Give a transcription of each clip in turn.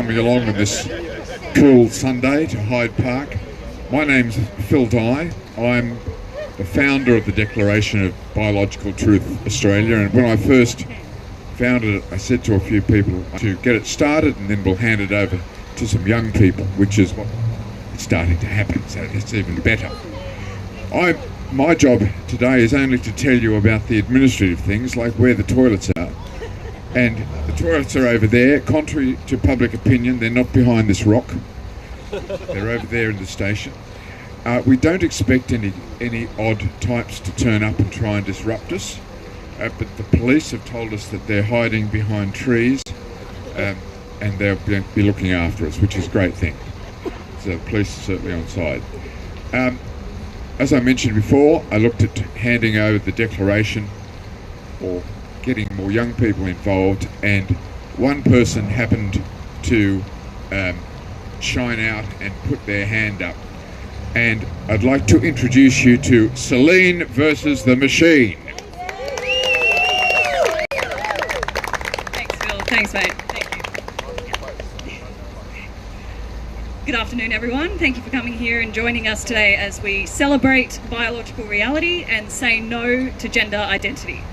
coming along on this cool Sunday to Hyde Park. My name's Phil Dye. I'm the founder of the Declaration of Biological Truth Australia, and when I first founded it, I said to a few people to get it started and then we'll hand it over to some young people, which is what is starting to happen, so it's even better. My job today is only to tell you about the administrative things, like where the toilets are. And the toilets are over there. Contrary to public opinion, they're not behind this rock. They're over there in the station. We don't expect any odd types to turn up and try and disrupt us, but the police have told us that they're hiding behind trees and they'll be looking after us, which is a great thing. So the police are certainly on side. As I mentioned before, I looked at handing over the declaration or getting more young people involved, and one person happened to shine out and put their hand up. And I'd like to introduce you to Celine versus the Machine. Thanks, Phil. Thanks, mate. Thank you. Good afternoon, everyone. Thank you for coming here and joining us today as we celebrate biological reality and say no to gender identity.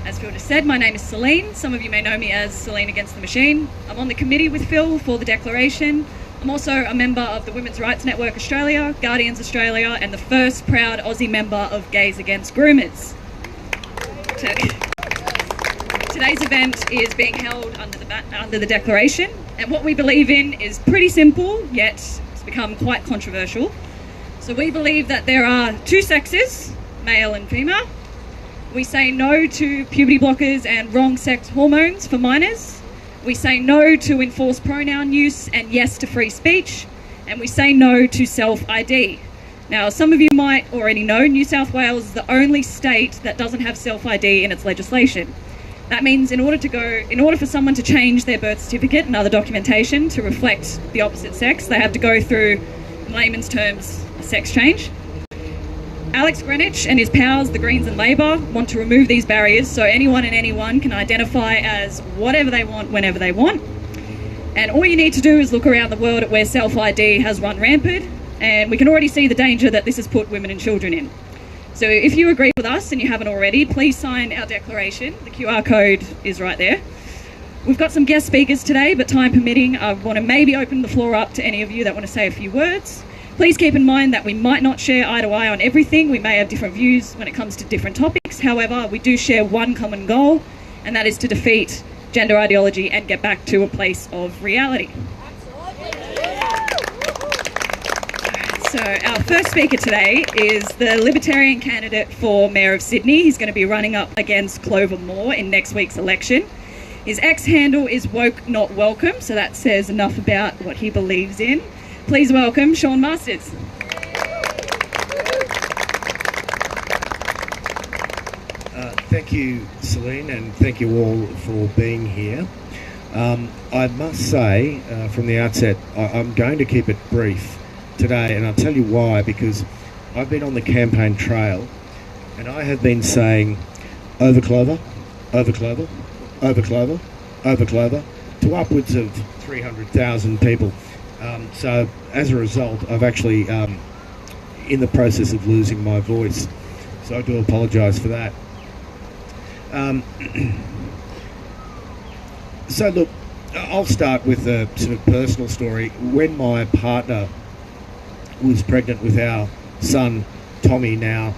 As Phil just said, my name is Celine. Some of you may know me as Celine Against the Machine. I'm on the committee with Phil for the Declaration. I'm also a member of the Women's Rights Network Australia, Guardians Australia, and the first proud Aussie member of Gays Against Groomers. Today's event is being held under the Declaration, and what we believe in is pretty simple, yet it's become quite controversial. So we believe that there are two sexes, male and female. We say no to puberty blockers and wrong sex hormones for minors. We say no to enforced pronoun use and yes to free speech. And we say no to self-ID. Now, some of you might already know New South Wales is the only state that doesn't have self-ID in its legislation. That means in order for someone to change their birth certificate and other documentation to reflect the opposite sex, they have to go through, in layman's terms, a sex change. Alex Greenwich and his pals, the Greens and Labor, want to remove these barriers so anyone and anyone can identify as whatever they want, whenever they want. And all you need to do is look around the world at where self-ID has run rampant, and we can already see the danger that this has put women and children in. So if you agree with us and you haven't already, please sign our declaration. The QR code is right there. We've got some guest speakers today, but time permitting, I want to maybe open the floor up to any of you that want to say a few words. Please keep in mind that we might not share eye to eye on everything. We may have different views when it comes to different topics. However, we do share one common goal, and that is to defeat gender ideology and get back to a place of reality. So our first speaker today is the Libertarian candidate for Mayor of Sydney. He's going to be running up against Clover Moore in next week's election. His X handle is woke not welcome, so that says enough about what he believes in. Please welcome Sean Masters. Thank you, Celine, and thank you all for being here. I must say from the outset, I'm going to keep it brief today, and I'll tell you why, because I've been on the campaign trail and I have been saying over Clover, over Clover, over Clover, over Clover to upwards of 300,000 people. So as a result, I've actually in the process of losing my voice, so I do apologise for that. So look, I'll start with a sort of personal story. When my partner was pregnant with our son Tommy, now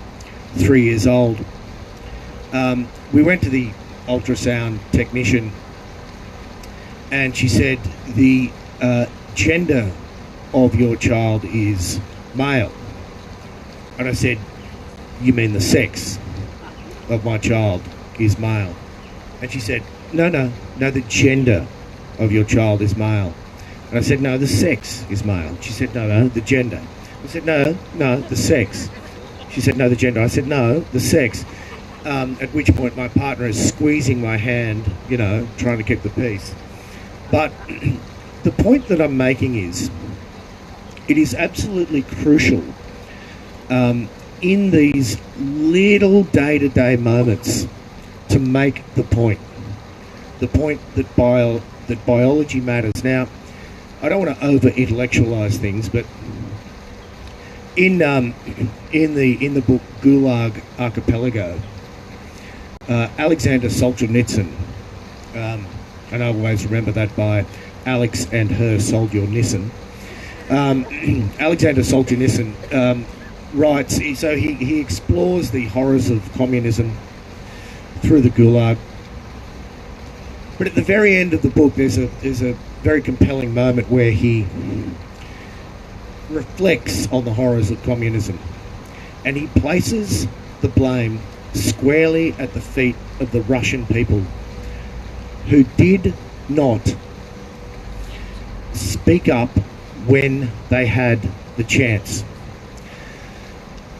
3 years old, we went to the ultrasound technician and she said the gender of your child is male. And I said, you mean the sex of my child is male? And she said, no, the gender of your child is male. And I said, no, the sex is male. She said, no, the gender. I said, no, the sex. She said, no, the gender. I said, no, the sex. At which point my partner is squeezing my hand, you know, trying to keep the peace. But the point that I'm making is, it is absolutely crucial in these little day-to-day moments to make the point that biology matters. Now, I don't want to over-intellectualize things, but in the book Gulag Archipelago, Alexander Solzhenitsyn, and I always remember that by Alex and her Solzhenitsyn. Alexander Solzhenitsyn writes, so he explores the horrors of communism through the Gulag. But at the very end of the book, there's a very compelling moment where he reflects on the horrors of communism, and he places the blame squarely at the feet of the Russian people, who did not speak up when they had the chance.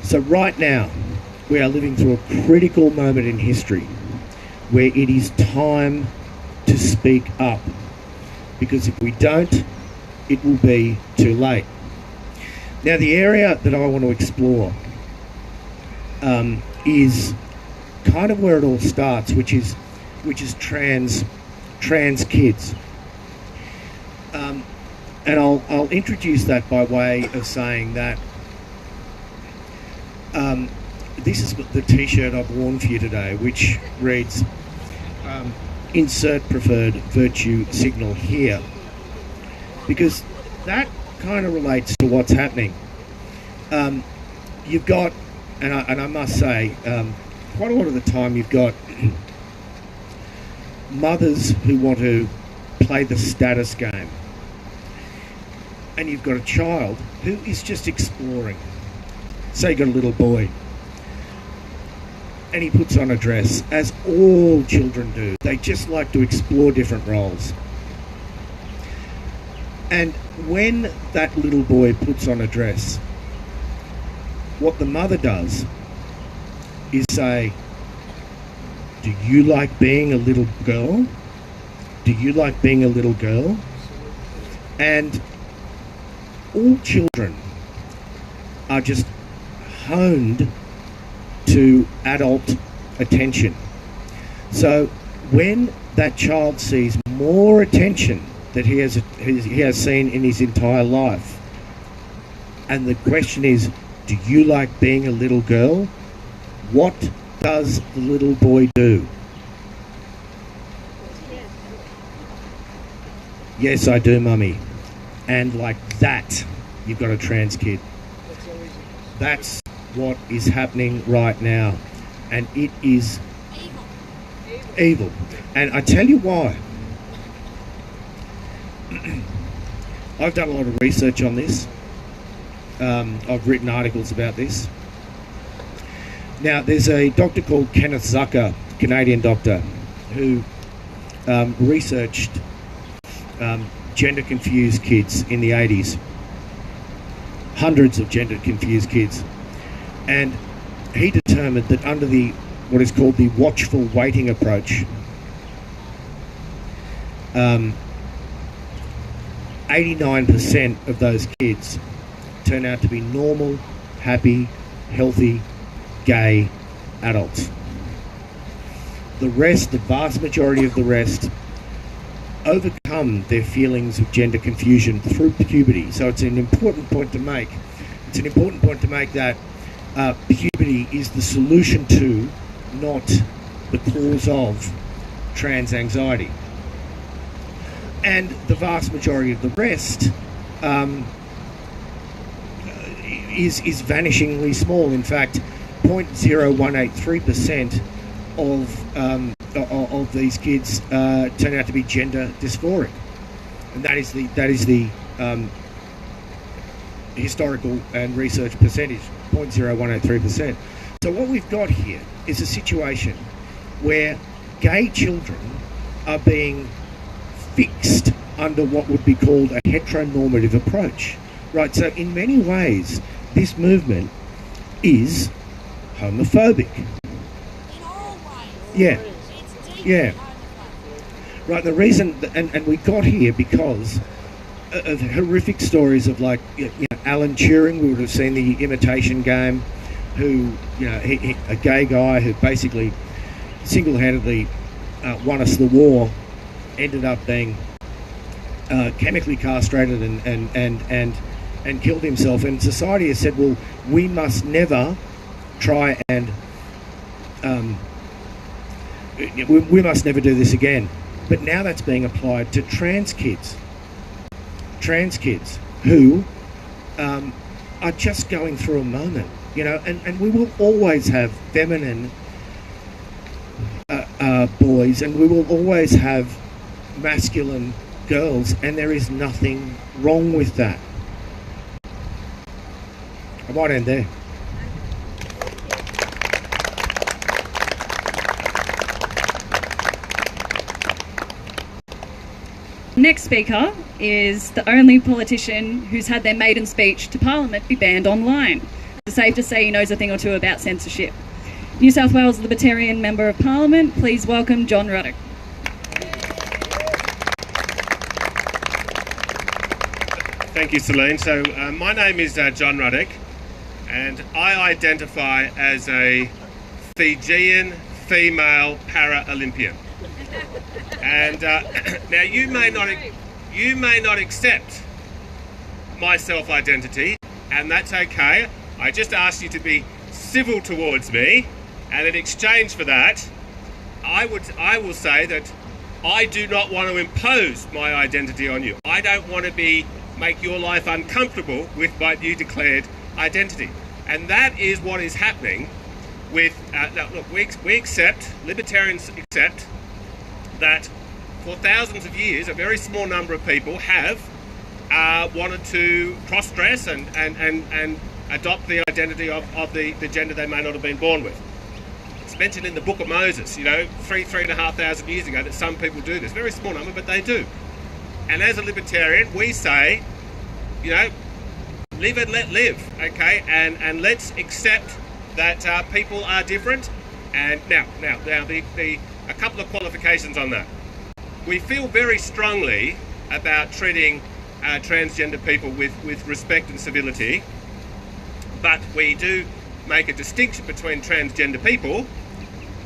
So right now, we are living through a critical moment in history where it is time to speak up, because if we don't, it will be too late. Now, the area that I want to explore is kind of where it all starts, which is trans kids. And I'll introduce that by way of saying that this is the t-shirt I've worn for you today, which reads, insert preferred virtue signal here, because that kind of relates to what's happening. You've got, and I must say, quite a lot of the time you've got mothers who want to play the status game, and you've got a child who is just exploring. Say you've got a little boy, and he puts on a dress, as all children do. They just like to explore different roles. And when that little boy puts on a dress, what the mother does is say, do you like being a little girl? Do you like being a little girl? And all children are just honed to adult attention. So when that child sees more attention that he has seen in his entire life, and the question is, do you like being a little girl? What does the little boy do? Yes, I do, mummy. And like that, you've got a trans kid. That's what is happening right now, and it is evil. And I tell you why. I've done a lot of research on this. I've written articles about this. Now, there's a doctor called Kenneth Zucker, Canadian doctor, who researched gender-confused kids in the 80s. Hundreds of gender-confused kids. And he determined that under what is called the watchful waiting approach, 89% of those kids turn out to be normal, happy, healthy, gay adults. The rest, the vast majority of the rest, overcome their feelings of gender confusion through puberty. So it's an important point to make. It's an important point to make that puberty is the solution to, not the cause of, trans anxiety. And the vast majority of the rest is vanishingly small. In fact, 0.0183% of these kids turn out to be gender dysphoric, and that is the historical and research percentage, 0.0183%. So what we've got here is a situation where gay children are being fixed under what would be called a heteronormative approach, right? So in many ways, this movement is homophobic. In all ways. Yeah. It's deeply Yeah. homophobic. Right, the reason, and we got here because of horrific stories of, like, Alan Turing. We would have seen The Imitation Game, who, a gay guy who basically single-handedly won us the war, ended up being chemically castrated and killed himself. And society has said, well, we must never try and we must never do this again. But now that's being applied to trans kids who are just going through a moment, you know, and we will always have feminine boys, and we will always have masculine girls, and there is nothing wrong with that. I might end there. Next speaker is the only politician who's had their maiden speech to Parliament be banned online. It's safe to say he knows a thing or two about censorship. New South Wales Libertarian Member of Parliament, please welcome John Ruddick. Thank you, Celine. So my name is John Ruddick, and I identify as a Fijian female para-Olympian. And now you may not accept my self-identity, and that's okay. I just asked you to be civil towards me, and in exchange for that, I will say that I do not want to impose my identity on you. I don't want to make your life uncomfortable with my new declared identity, and that is what is happening with. Look, we accept, libertarians accept that for thousands of years, a very small number of people have wanted to cross-dress and adopt the identity of the gender they may not have been born with. It's mentioned in the Book of Moses, you know, 3,500 years ago, that some people do this. Very small number, but they do. And as a libertarian, we say, you know, live and let live, okay? And let's accept that people are different. And now, a couple of qualifications on that. We feel very strongly about treating transgender people with respect and civility, but we do make a distinction between transgender people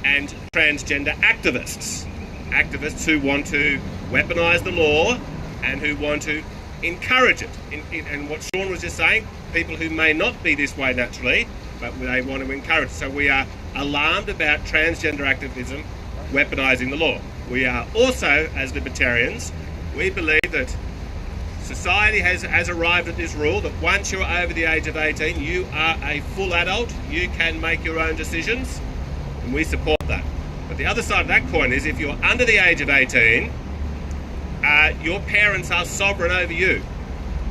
and transgender activists. Activists who want to weaponise the law and who want to encourage it. And what Sean was just saying, people who may not be this way naturally, but they want to encourage it. So we are alarmed about transgender activism weaponising the law. We are also, as libertarians, we believe that society has arrived at this rule that once you're over the age of 18, you are a full adult, you can make your own decisions, and we support that. But the other side of that coin is if you're under the age of 18, your parents are sovereign over you.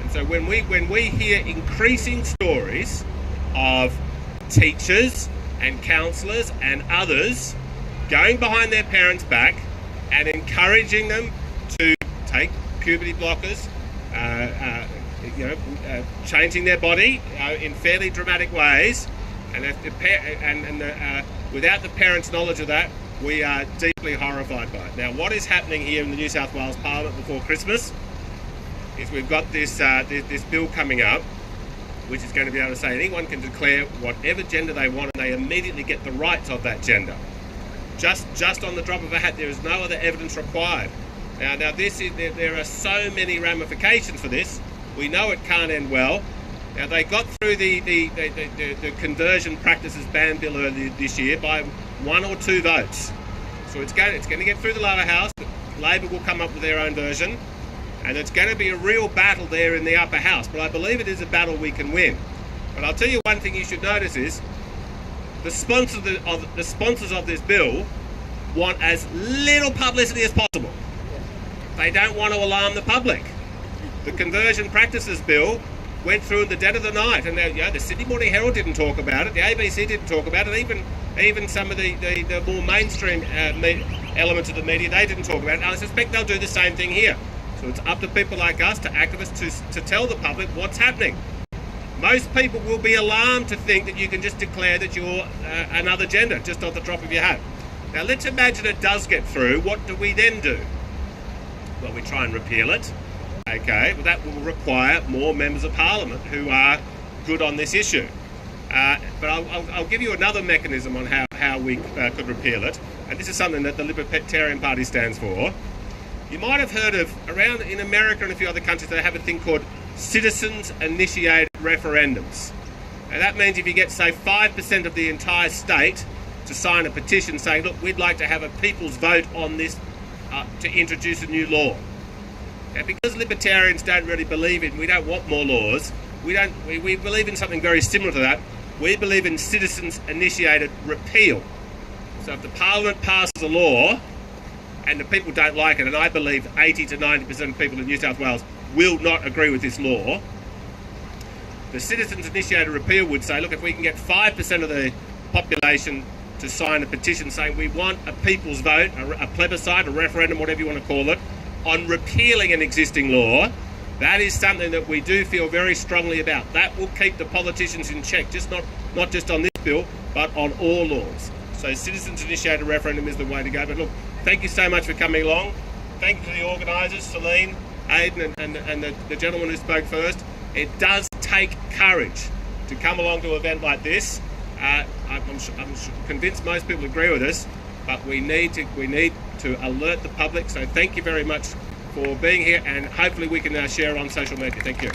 And so when we hear increasing stories of teachers and counsellors and others going behind their parents' back and encouraging them to take puberty blockers, changing their body in fairly dramatic ways, and without the parents' knowledge of that, we are deeply horrified by it. Now, what is happening here in the New South Wales Parliament before Christmas is we've got this bill coming up, which is going to be able to say anyone can declare whatever gender they want, and they immediately get the rights of that gender. Just on the drop of a hat, there is no other evidence required. Now there are so many ramifications for this. We know it can't end well. Now they got through the conversion practices ban bill earlier this year by 1 or 2 votes. So it's going to get through the lower house. Labor will come up with their own version, and it's going to be a real battle there in the upper house. But I believe it is a battle we can win. But I'll tell you one thing you should notice is the sponsors of this bill want as little publicity as possible. They don't want to alarm the public. The conversion practices bill went through in the dead of the night, and the Sydney Morning Herald didn't talk about it, the ABC didn't talk about it, even some of the more mainstream elements of the media, they didn't talk about it. And I suspect they'll do the same thing here. So it's up to people like us, to activists, to tell the public what's happening. Most people will be alarmed to think that you can just declare that you're another gender just off the drop of your hat. Now let's imagine it does get through. What do we then do? Well, we try and repeal it. Okay, well, that will require more members of Parliament who are good on this issue. But I'll give you another mechanism on how we could repeal it. And this is something that the Libertarian Party stands for. You might have heard of, around in America and a few other countries, they have a thing called citizens-initiated referendums. And that means if you get, say, 5% of the entire state to sign a petition saying, look, we'd like to have a people's vote on this to introduce a new law. Now, because libertarians don't really believe in, we don't want more laws, we believe in something very similar to that. We believe in citizens-initiated repeal. So if the Parliament passes a law and the people don't like it, and I believe 80 to 90% of people in New South Wales will not agree with this law, the citizens-initiated repeal would say, look, if we can get 5% of the population to sign a petition saying we want a people's vote, a plebiscite, a referendum, whatever you want to call it, on repealing an existing law, that is something that we do feel very strongly about. That will keep the politicians in check, not just on this bill, but on all laws. So citizens-initiated referendum is the way to go. But look, thank you so much for coming along. Thank you to the organisers, Celine, Aidan and the gentleman who spoke first. It does take courage to come along to an event like this. I'm convinced most people agree with us, but we need to alert the public. So thank you very much for being here, and hopefully we can share it on social media. Thank you.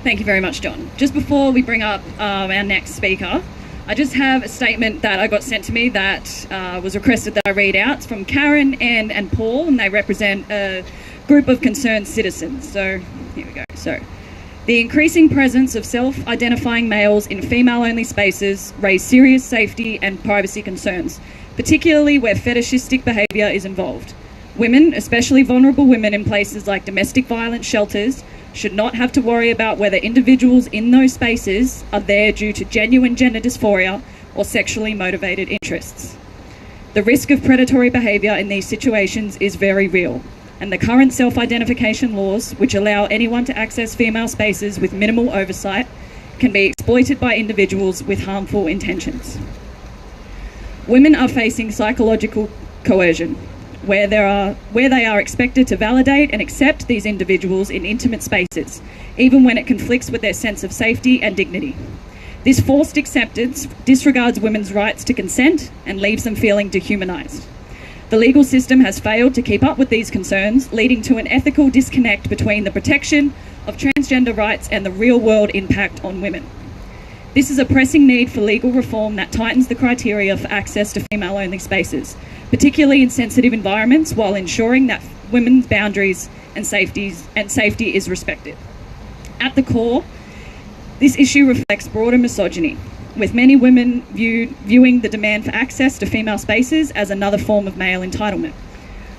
Thank you very much, John. Just before we bring up our next speaker, I just have a statement that I got sent to me that was requested that I read out. It's from Karen and Paul, and they represent a group of concerned citizens. So here we go. So the increasing presence of self-identifying males in female-only spaces raise serious safety and privacy concerns, particularly where fetishistic behaviour is involved. Women, especially vulnerable women in places like domestic violence shelters, should not have to worry about whether individuals in those spaces are there due to genuine gender dysphoria or sexually motivated interests. The risk of predatory behaviour in these situations is very real, and the current self-identification laws, which allow anyone to access female spaces with minimal oversight, can be exploited by individuals with harmful intentions. Women are facing psychological coercion, where they are expected to validate and accept these individuals in intimate spaces, even when it conflicts with their sense of safety and dignity. This forced acceptance disregards women's rights to consent and leaves them feeling dehumanised. The legal system has failed to keep up with these concerns, leading to an ethical disconnect between the protection of transgender rights and the real-world impact on women. This is a pressing need for legal reform that tightens the criteria for access to female-only spaces, particularly in sensitive environments, while ensuring that women's boundaries and safety is respected. At the core, this issue reflects broader misogyny, with many women viewing the demand for access to female spaces as another form of male entitlement.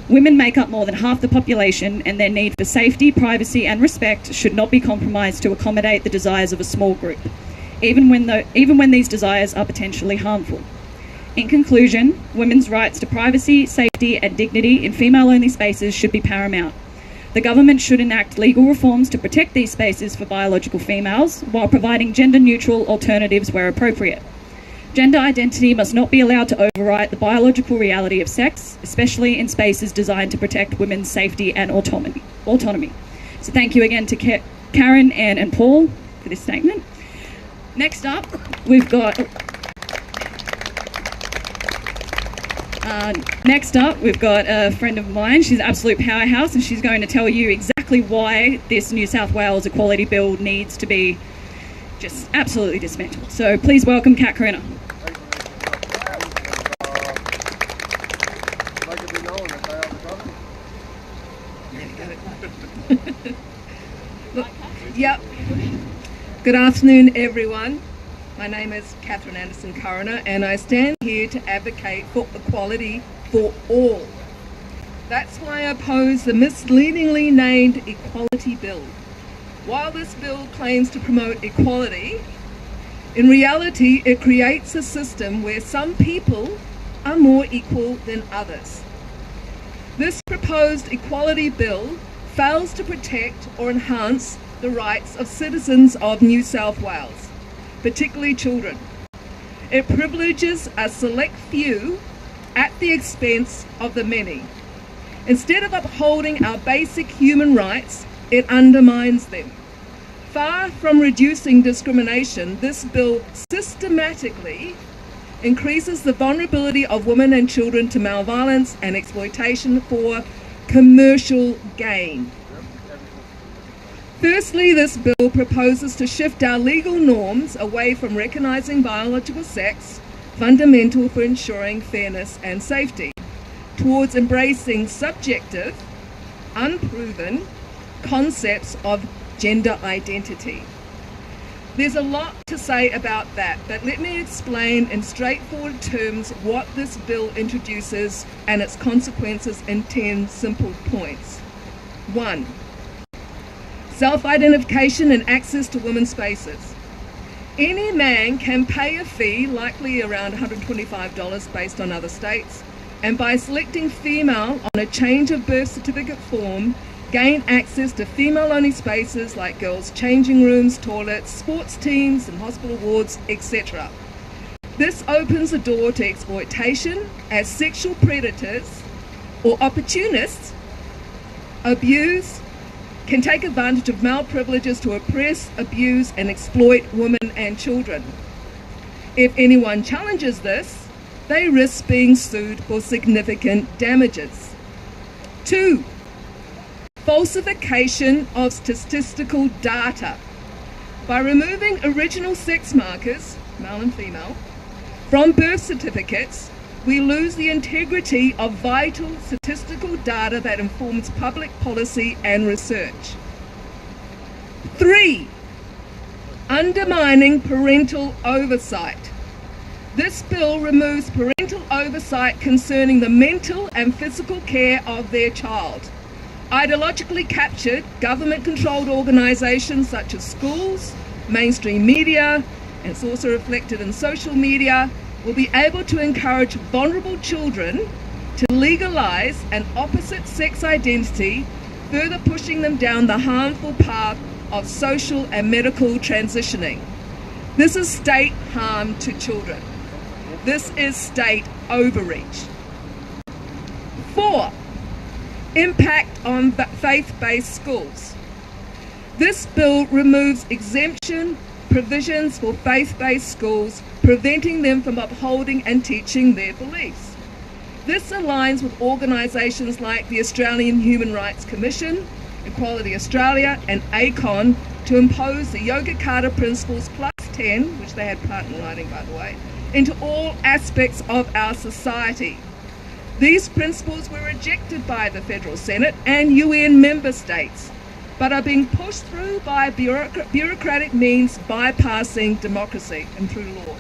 Women make up more than half the population, and their need for safety, privacy and respect should not be compromised to accommodate the desires of a small group, even when these desires are potentially harmful. In conclusion, women's rights to privacy, safety and dignity in female-only spaces should be paramount. The government should enact legal reforms to protect these spaces for biological females, while providing gender-neutral alternatives where appropriate. Gender identity must not be allowed to overwrite the biological reality of sex, especially in spaces designed to protect women's safety and autonomy. So thank you again to Karen, Anne and Paul for this statement. Next up, we've got a friend of mine. She's an absolute powerhouse, and she's going to tell you exactly why this New South Wales Equality Bill needs to be just absolutely dismantled. So please welcome Karena. Yep. Good afternoon, everyone. My name is Catherine Anderson Karena, and I stand here to advocate for equality for all. That's why I oppose the misleadingly named Equality Bill. While this bill claims to promote equality, in reality it creates a system where some people are more equal than others. This proposed Equality Bill fails to protect or enhance the rights of citizens of New South Wales, particularly children. It privileges a select few at the expense of the many. Instead of upholding our basic human rights, it undermines them. Far from reducing discrimination, this bill systematically increases the vulnerability of women and children to malviolence and exploitation for commercial gain. Firstly, this bill proposes to shift our legal norms away from recognising biological sex, fundamental for ensuring fairness and safety, towards embracing subjective, unproven concepts of gender identity. There's a lot to say about that, but let me explain in straightforward terms what this bill introduces and its consequences in 10 simple points. 1. Self-identification and access to women's spaces. Any man can pay a fee, likely around $125 based on other states, and by selecting female on a change of birth certificate form, gain access to female-only spaces like girls' changing rooms, toilets, sports teams and hospital wards, etc. This opens the door to exploitation as sexual predators or opportunists can take advantage of male privileges to oppress, abuse and exploit women and children. If anyone challenges this, they risk being sued for significant damages. 2. Falsification of statistical data. By removing original sex markers, male and female, from birth certificates, we lose the integrity of vital statistical data that informs public policy and research. 3. Undermining parental oversight. This bill removes parental oversight concerning the mental and physical care of their child. Ideologically captured, government-controlled organisations such as schools, mainstream media, and it's also reflected in social media, will be able to encourage vulnerable children to legalise an opposite sex identity, further pushing them down the harmful path of social and medical transitioning. This is state harm to children. This is state overreach. 4. Impact on faith-based schools. This bill removes exemption provisions for faith-based schools, preventing them from upholding and teaching their beliefs. This aligns with organisations like the Australian Human Rights Commission, Equality Australia and ACON to impose the Yogyakarta Principles Plus 10, which they had part in writing by the way, into all aspects of our society. These principles were rejected by the Federal Senate and UN member states, but are being pushed through by bureaucratic means, bypassing democracy and through law.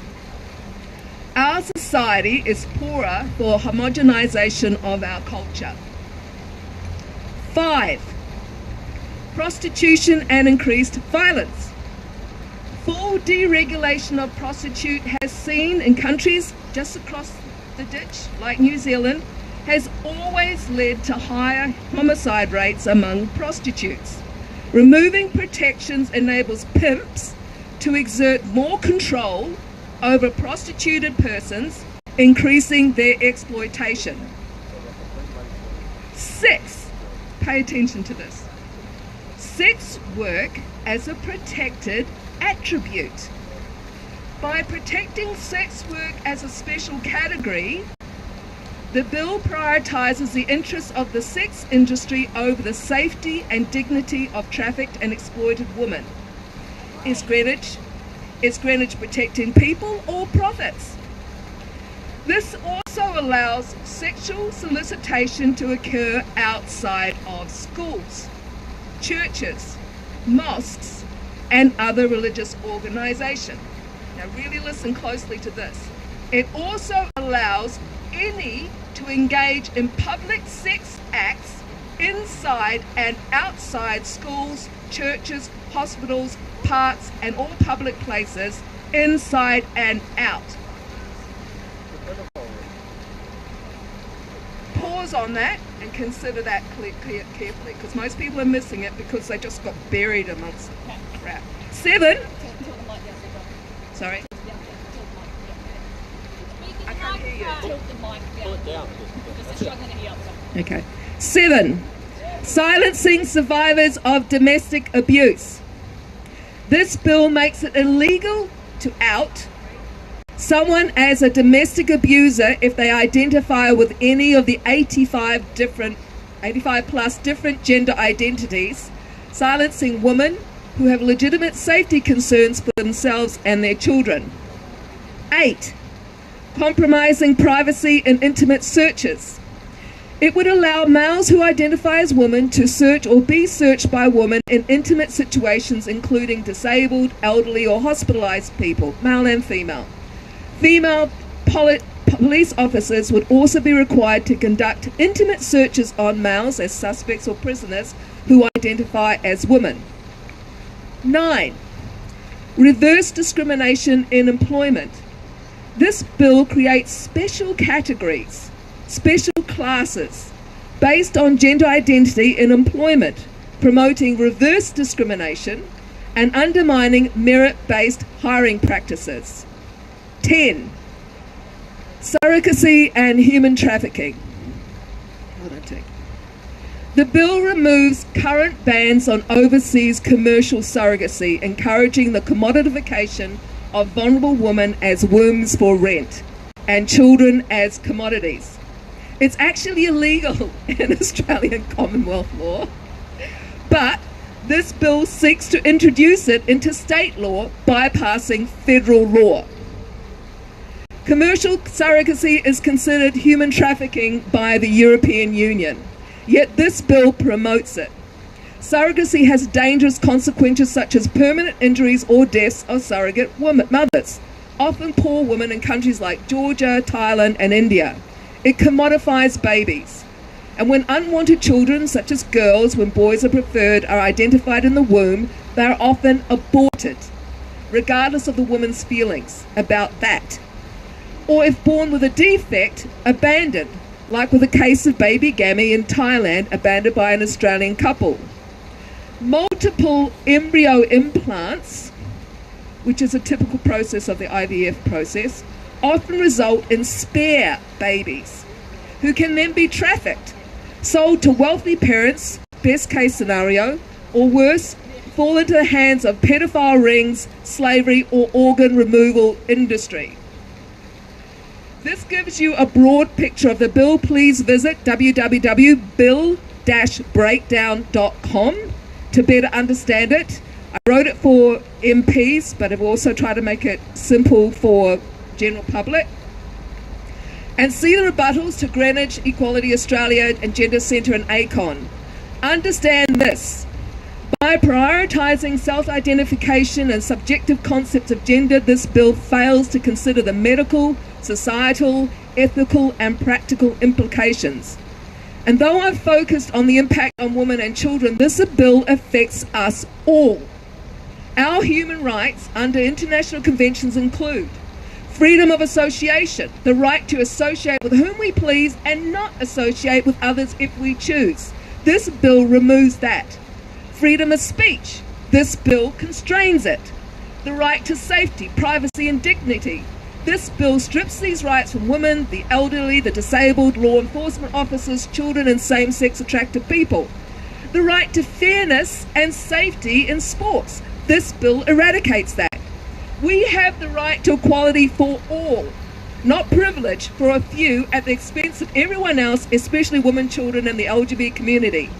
Our society is poorer for homogenisation of our culture. 5. Prostitution and increased violence. Full deregulation of prostitute has seen in countries just across the ditch, like New Zealand, has always led to higher homicide rates among prostitutes. Removing protections enables pimps to exert more control over prostituted persons, increasing their exploitation. 6. Pay attention to this. Sex work as a protected attribute. By protecting sex work as a special category, the bill prioritises the interests of the sex industry over the safety and dignity of trafficked and exploited women. Is Greenwich protecting people or profits? This also allows sexual solicitation to occur outside of schools, churches, mosques, and other religious organisations. Now really listen closely to this. It also allows any to engage in public sex acts inside and outside schools, churches, hospitals, parks, and all public places, inside and out. Pause on that and consider that carefully, because most people are missing it because they just got buried amongst the crap. 7. Sorry? I can't hear you. Okay. 7. Silencing survivors of domestic abuse. This bill makes it illegal to out someone as a domestic abuser if they identify with any of the 85 plus different gender identities, silencing women who have legitimate safety concerns for themselves and their children. 8. Compromising privacy in intimate searches. It would allow males who identify as women to search or be searched by women in intimate situations, including disabled, elderly, or hospitalized people, male and female. Female police officers would also be required to conduct intimate searches on males as suspects or prisoners who identify as women. 9. Reverse discrimination in employment. This bill creates special categories, special classes, based on gender identity in employment, promoting reverse discrimination and undermining merit-based hiring practices. 10. Surrogacy and human trafficking. The bill removes current bans on overseas commercial surrogacy, encouraging the commodification of vulnerable women as wombs for rent and children as commodities. It's actually illegal in Australian Commonwealth law, but this bill seeks to introduce it into state law, bypassing federal law. Commercial surrogacy is considered human trafficking by the European Union, yet this bill promotes it. Surrogacy has dangerous consequences such as permanent injuries or deaths of surrogate mothers, often poor women in countries like Georgia, Thailand, and India. It commodifies babies. And when unwanted children, such as girls, when boys are preferred, are identified in the womb, they are often aborted, regardless of the woman's feelings about that. Or if born with a defect, abandoned, like with the case of baby Gammy in Thailand, abandoned by an Australian couple. Multiple embryo implants, which is a typical process of the IVF process, often result in spare babies, who can then be trafficked, sold to wealthy parents, best case scenario, or worse, fall into the hands of pedophile rings, slavery, or organ removal industry. This gives you a broad picture of the bill. Please visit www.bill-breakdown.com to better understand it. I wrote it for MPs, but I've also tried to make it simple for general public. And see the rebuttals to Greenwich, Equality Australia, and Gender Centre and ACON. Understand this. By prioritising self-identification and subjective concepts of gender, this bill fails to consider the medical, societal, ethical, and practical implications. And though I've focused on the impact on women and children, this bill affects us all. Our human rights under international conventions include freedom of association, the right to associate with whom we please and not associate with others if we choose. This bill removes that. Freedom of speech. This bill constrains it. The right to safety, privacy, and dignity. This bill strips these rights from women, the elderly, the disabled, law enforcement officers, children, and same-sex attracted people. The right to fairness and safety in sports. This bill eradicates that. We have the right to equality for all, not privilege for a few at the expense of everyone else, especially women, children, and the LGBT community.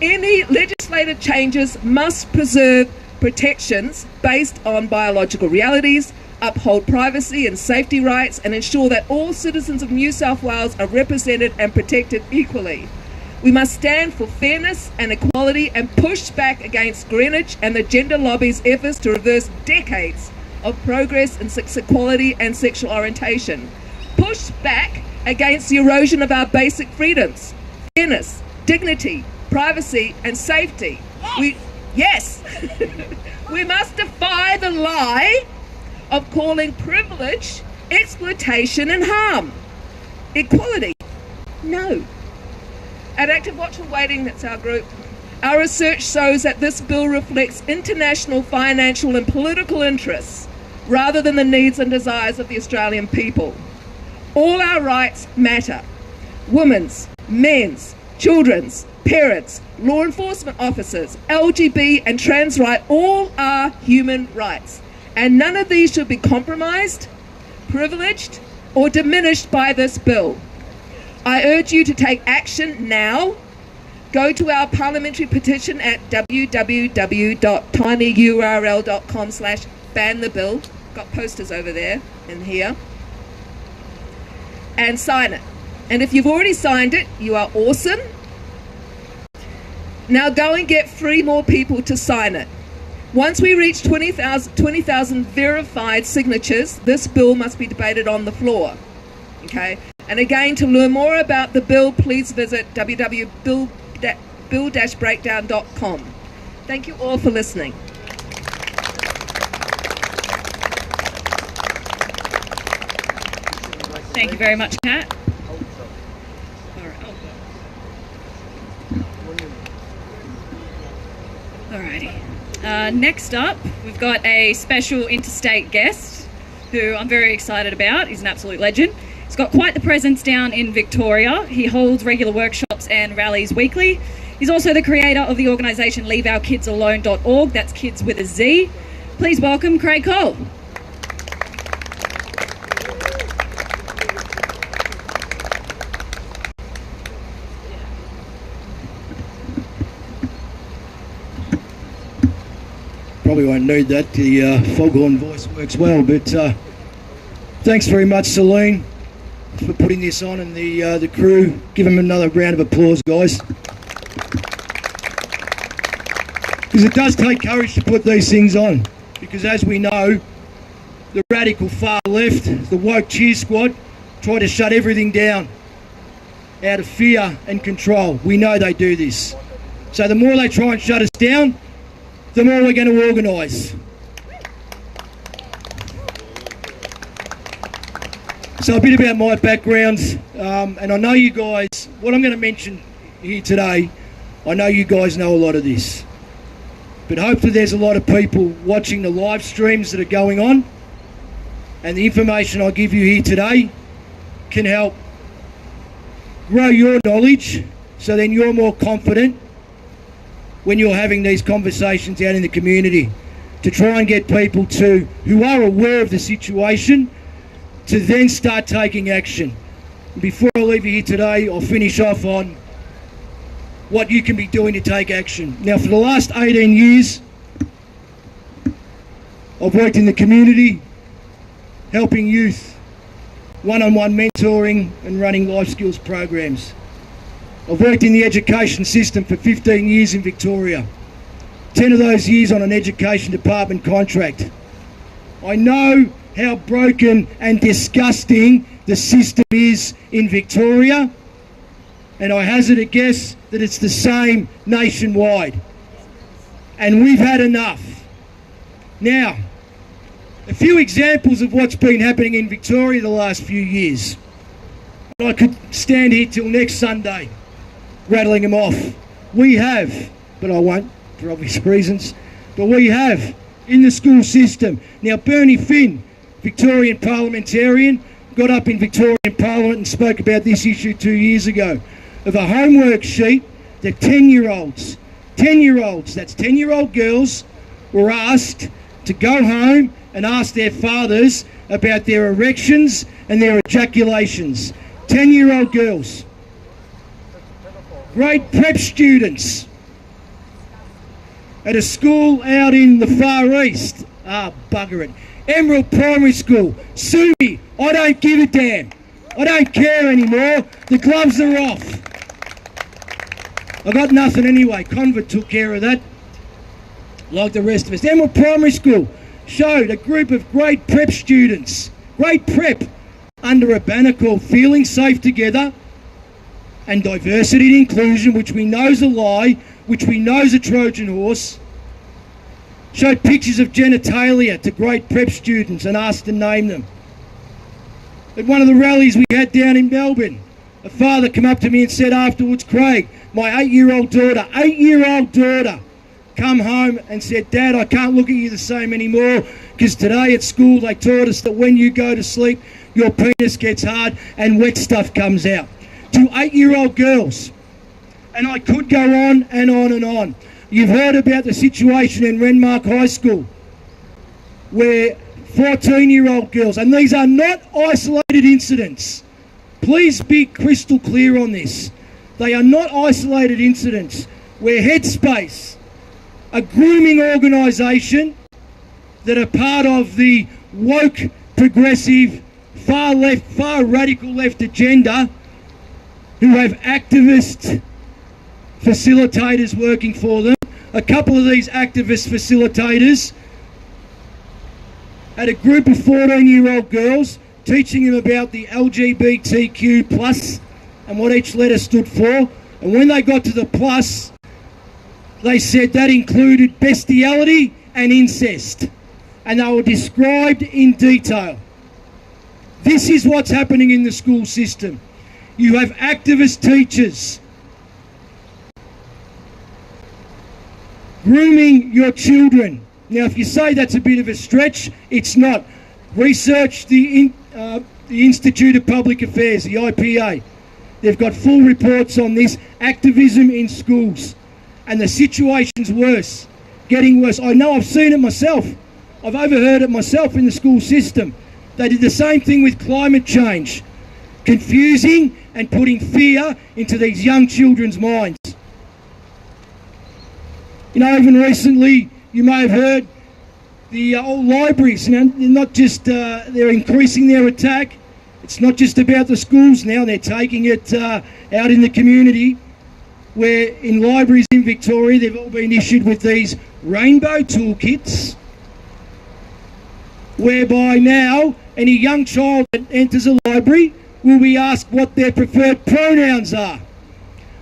Any legislative changes must preserve protections based on biological realities, uphold privacy and safety rights, and ensure that all citizens of New South Wales are represented and protected equally. We must stand for fairness and equality and push back against Greenwich and the gender lobby's efforts to reverse decades of progress in sex equality and sexual orientation. Push back against the erosion of our basic freedoms, fairness, dignity, privacy, and safety. Yes! We must defy the lie of calling privilege exploitation and harm. Equality? No. At Active Watch and Waiting, that's our group, our research shows that this bill reflects international financial and political interests rather than the needs and desires of the Australian people. All our rights matter. Women's, men's, children's, parents, law enforcement officers, LGBT and trans rights, all are human rights. And none of these should be compromised, privileged or diminished by this bill. I urge you to take action now. Go to our parliamentary petition at www.tinyurl.com/ban the bill. Got posters over there and here. And sign it. And if you've already signed it, you are awesome. Now go and get 3 more people to sign it. Once we reach 20,000 verified signatures, this bill must be debated on the floor. Okay? And again, to learn more about the bill, please visit www.bill-breakdown.com. Thank you all for listening. Thank you very much, Kat. Alrighty. Next up, we've got a special interstate guest who I'm very excited about. He's an absolute legend. He's got quite the presence down in Victoria. He holds regular workshops and rallies weekly. He's also the creator of the organisation leaveourkidsalone.org. That's kids with a Z. Please welcome Craig Cole. Probably won't need that. The foghorn voice works well, but thanks very much, Celine, for putting this on, and the crew. Give them another round of applause, guys. Because it does take courage to put these things on. Because as we know, the radical far left, the woke cheer squad, try to shut everything down out of fear and control. We know they do this. So the more they try and shut us down, the more we're going to organise. So a bit about my background, and I know you guys, what I'm going to mention here today, I know you guys know a lot of this. But hopefully there's a lot of people watching the live streams that are going on, and the information I give you here today can help grow your knowledge, so then you're more confident when you're having these conversations out in the community, to try and get people who are aware of the situation to then start taking action. Before I leave you here today, I'll finish off on what you can be doing to take action. Now, for the last 18 years, I've worked in the community, helping youth, one-on-one mentoring and running life skills programs. I've worked in the education system for 15 years in Victoria, 10 of those years on an education department contract. I know how broken and disgusting the system is in Victoria, and I hazard a guess that it's the same nationwide. And we've had enough. Now, a few examples of what's been happening in Victoria the last few years. I could stand here till next Sunday rattling them off. We have, but I won't for obvious reasons, but we have in the school system. Now, Bernie Finn, Victorian parliamentarian, got up in Victorian Parliament and spoke about this issue 2 years ago, of a homework sheet that 10-year-olds, that's 10-year-old girls, were asked to go home and ask their fathers about their erections and their ejaculations. 10-year-old girls. Grade prep students at a school out in the Far East. Bugger it. Emerald Primary School. Sue me. I don't give a damn. I don't care anymore. The gloves are off. I got nothing anyway. Convert took care of that, like the rest of us. Emerald Primary School showed a group of grade prep students, grade prep, under a banner called Feeling Safe Together and Diversity and Inclusion, which we know is a lie, which we know is a Trojan horse, showed pictures of genitalia to grade prep students and asked to name them. At one of the rallies we had down in Melbourne, a father came up to me and said afterwards, Craig, my 8-year-old daughter, come home and said, Dad, I can't look at you the same anymore, because today at school they taught us that when you go to sleep, your penis gets hard and wet stuff comes out. To 8-year-old girls. And I could go on and on and on. You've heard about the situation in Renmark High School, where 14-year-old girls, and these are not isolated incidents. Please be crystal clear on this. They are not isolated incidents where Headspace, a grooming organisation that are part of the woke, progressive, far left, far radical left agenda, who have activist facilitators working for them. A couple of these activist facilitators had a group of 14-year-old girls teaching them about the LGBTQ plus and what each letter stood for. And when they got to the plus, they said that included bestiality and incest. And they were described in detail. This is what's happening in the school system. You have activist teachers grooming your children. Now, if you say that's a bit of a stretch, it's not. Research the Institute of Public Affairs, the IPA. They've got full reports on this activism in schools. And the situation's worse, getting worse. I know, I've seen it myself. I've overheard it myself in the school system. They did the same thing with climate change, confusing and putting fear into these young children's minds. You know, even recently, you may have heard the old libraries, you know, not just, they're increasing their attack. It's not just about the schools now, they're taking it out in the community, where in libraries in Victoria, they've all been issued with these rainbow toolkits, whereby now any young child that enters a library will be asked what their preferred pronouns are.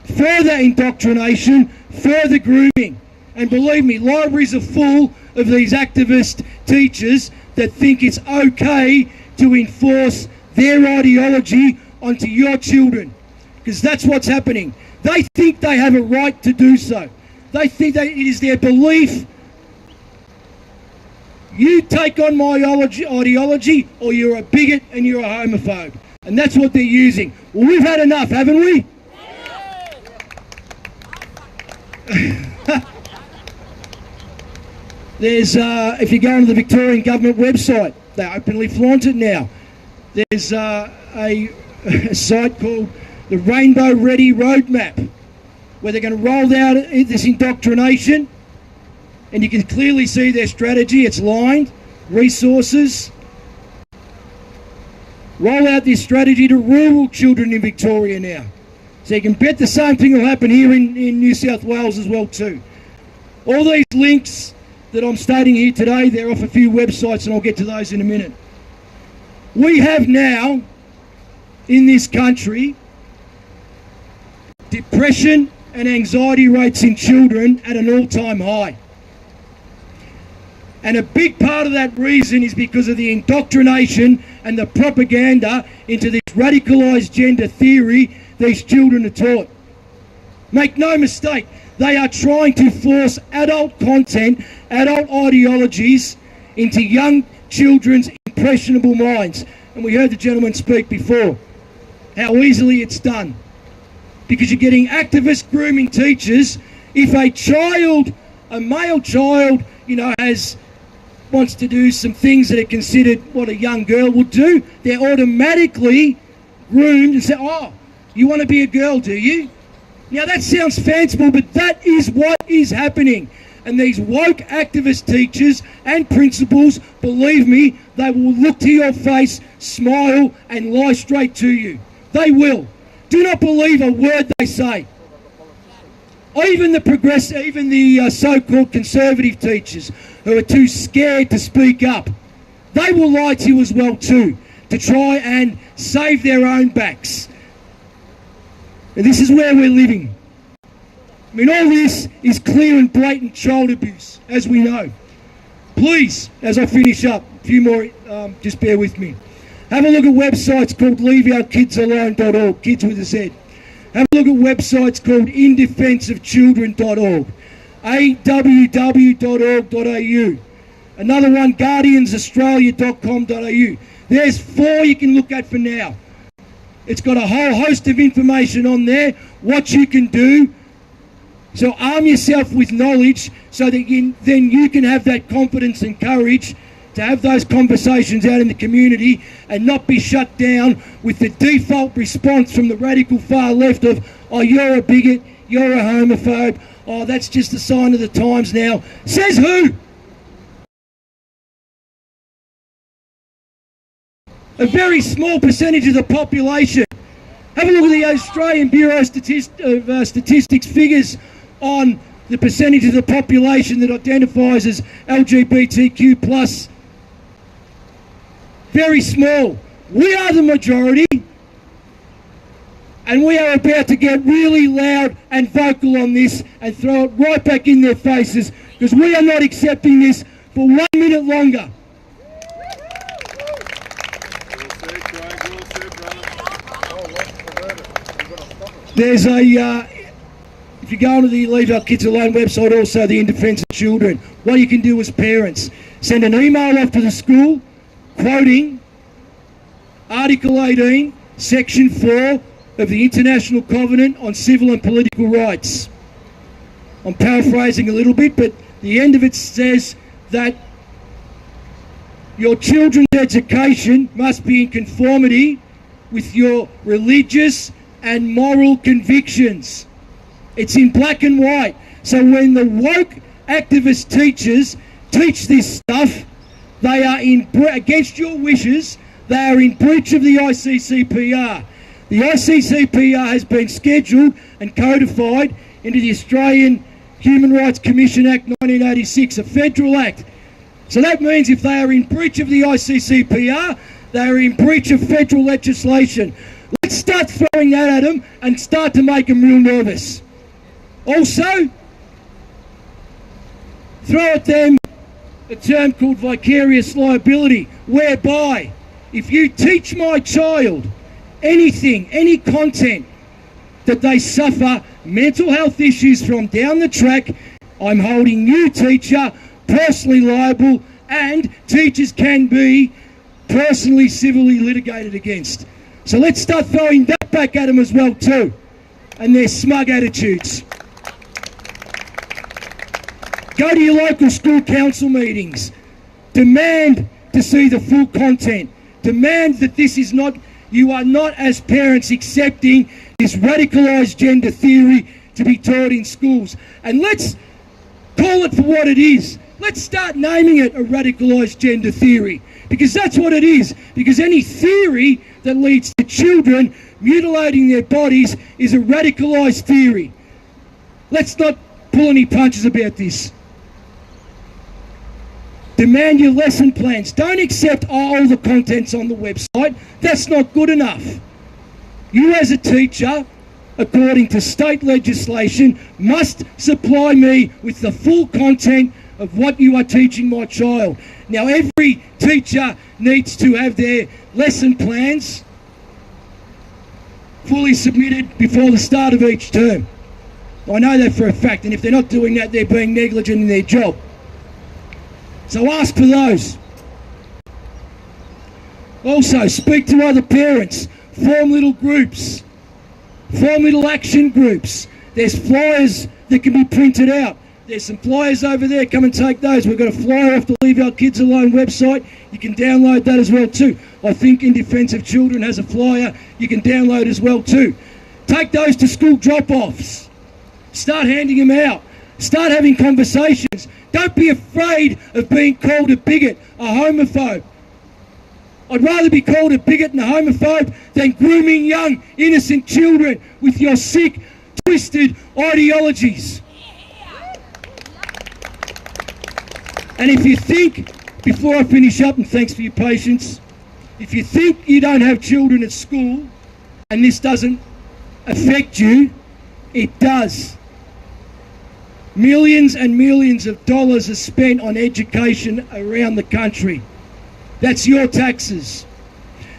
Further indoctrination, further grooming. And believe me, libraries are full of these activist teachers that think it's okay to enforce their ideology onto your children. Because that's what's happening. They think they have a right to do so. They think that it is their belief. You take on my ideology, or you're a bigot and you're a homophobe. And that's what they're using. Well, we've had enough, haven't we? There's, if you go onto the Victorian Government website, they openly flaunt it now. There's a site called the Rainbow Ready Roadmap, where they're going to roll out this indoctrination, and you can clearly see their strategy. It's lined, resources. Roll out this strategy to rural children in Victoria now. So you can bet the same thing will happen here in New South Wales as well too. All these links that I'm stating here today, they're off a few websites, and I'll get to those in a minute. We have now, in this country, depression and anxiety rates in children at an all-time high. And a big part of that reason is because of the indoctrination and the propaganda into this radicalised gender theory these children are taught. Make no mistake, they are trying to force adult content, adult ideologies into young children's impressionable minds. And we heard the gentleman speak before, how easily it's done. Because you're getting activist grooming teachers. If a child, a male child, you know, wants to do some things that are considered what a young girl would do, they're automatically groomed and say, oh, you want to be a girl, do you? Now that sounds fanciful, but that is what is happening. And these woke activist teachers and principals, believe me, they will look to your face, smile and lie straight to you. They will. Do not believe a word they say. Even the so-called conservative teachers who are too scared to speak up, they will lie to you as well too, to try and save their own backs. And this is where we're living. I mean, all this is clear and blatant child abuse, as we know. Please, as I finish up, a few more, just bear with me. Have a look at websites called leaveourkidsalone.org, kids with a Z. Have a look at websites called indefenseofchildren.org, aww.org.au. Another one, guardiansaustralia.com.au. There's 4 you can look at for now. It's got a whole host of information on there, what you can do. So arm yourself with knowledge so that then you can have that confidence and courage to have those conversations out in the community and not be shut down with the default response from the radical far left of, oh, you're a bigot, you're a homophobe, oh, that's just a sign of the times now. Says who? A very small percentage of the population. Have a look at the Australian Bureau of Statistics figures on the percentage of the population that identifies as LGBTQ+. Very small. We are the majority, and we are about to get really loud and vocal on this and throw it right back in their faces, because we are not accepting this for 1 minute longer. There's if you go onto the Leave Our Kids Alone website, also the In Defence of Children, what you can do as parents, send an email off to the school quoting Article 18, Section 4 of the International Covenant on Civil and Political Rights. I'm paraphrasing a little bit, but the end of it says that your children's education must be in conformity with your religious and moral convictions. It's in black and white. So when the woke activist teachers teach this stuff, they are against your wishes, they are in breach of the ICCPR. The ICCPR has been scheduled and codified into the Australian Human Rights Commission Act 1986, a federal act. So that means if they are in breach of the ICCPR, they are in breach of federal legislation. Let's start throwing that at them and start to make them real nervous. Also, throw at them a term called vicarious liability, whereby if you teach my child anything, any content that they suffer mental health issues from down the track, I'm holding you, teacher, personally liable, and teachers can be personally, civilly litigated against. So let's start throwing that back at them as well too, and their smug attitudes. Go to your local school council meetings. Demand to see the full content. Demand that this is not, you are not as parents accepting this radicalised gender theory to be taught in schools. And let's call it for what it is. Let's start naming it a radicalised gender theory, because that's what it is. Because any theory that leads to children mutilating their bodies is a radicalised theory. Let's not pull any punches about this. Demand your lesson plans. Don't accept all the contents on the website. That's not good enough. You as a teacher, according to state legislation, must supply me with the full content of what you are teaching my child. Now, every teacher needs to have their lesson plans fully submitted before the start of each term. I know that for a fact, and if they're not doing that, they're being negligent in their job. So ask for those. Also, speak to other parents. Form little groups. Form little action groups. There's flyers that can be printed out. There's some flyers over there. Come and take those. We've got a flyer off the Leave Our Kids Alone website. You can download that as well too. I think In Defence of Children has a flyer you can download as well too. Take those to school drop-offs. Start handing them out. Start having conversations. Don't be afraid of being called a bigot, a homophobe. I'd rather be called a bigot and a homophobe than grooming young, innocent children with your sick, twisted ideologies. And if you think, before I finish up, and thanks for your patience, if you think you don't have children at school and this doesn't affect you, it does. Millions and millions of dollars are spent on education around the country. That's your taxes.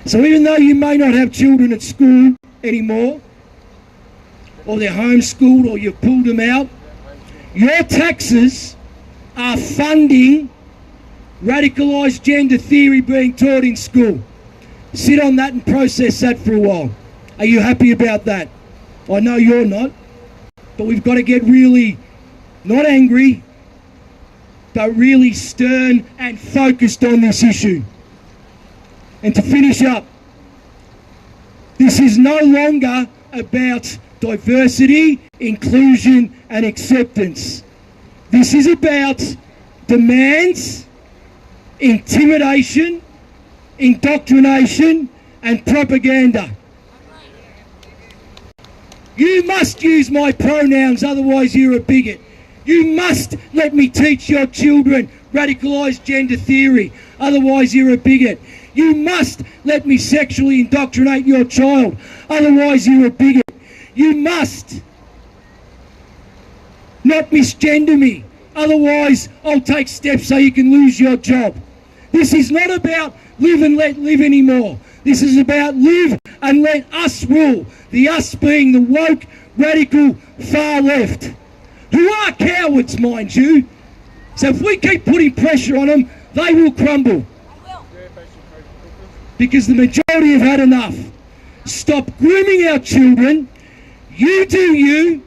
So even though you may not have children at school anymore, or they're homeschooled, or you've pulled them out, your taxes are funding radicalised gender theory being taught in school. Sit on that and process that for a while. Are you happy about that? I know you're not, but we've got to get really not angry, but really stern and focused on this issue. And to finish up, this is no longer about diversity, inclusion and acceptance. This is about demands, intimidation, indoctrination and propaganda. You must use my pronouns, otherwise you're a bigot. You must let me teach your children radicalised gender theory, otherwise you're a bigot. You must let me sexually indoctrinate your child, otherwise you're a bigot. You must not misgender me, otherwise I'll take steps so you can lose your job. This is not about live and let live anymore. This is about live and let us rule. The us being the woke, radical, far left, who are cowards, mind you. So if we keep putting pressure on them, they will crumble. Because the majority have had enough. Stop grooming our children. You do you.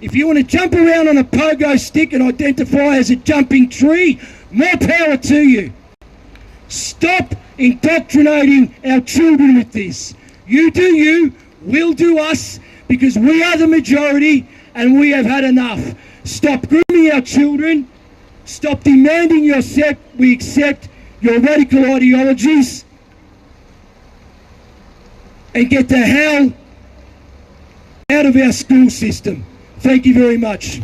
If you want to jump around on a pogo stick and identify as a jumping tree, more power to you. Stop indoctrinating our children with this. You do you, we'll do us, because we are the majority and we have had enough. Stop grooming our children. Stop demanding we accept your radical ideologies. And get the hell out of our school system. Thank you very much.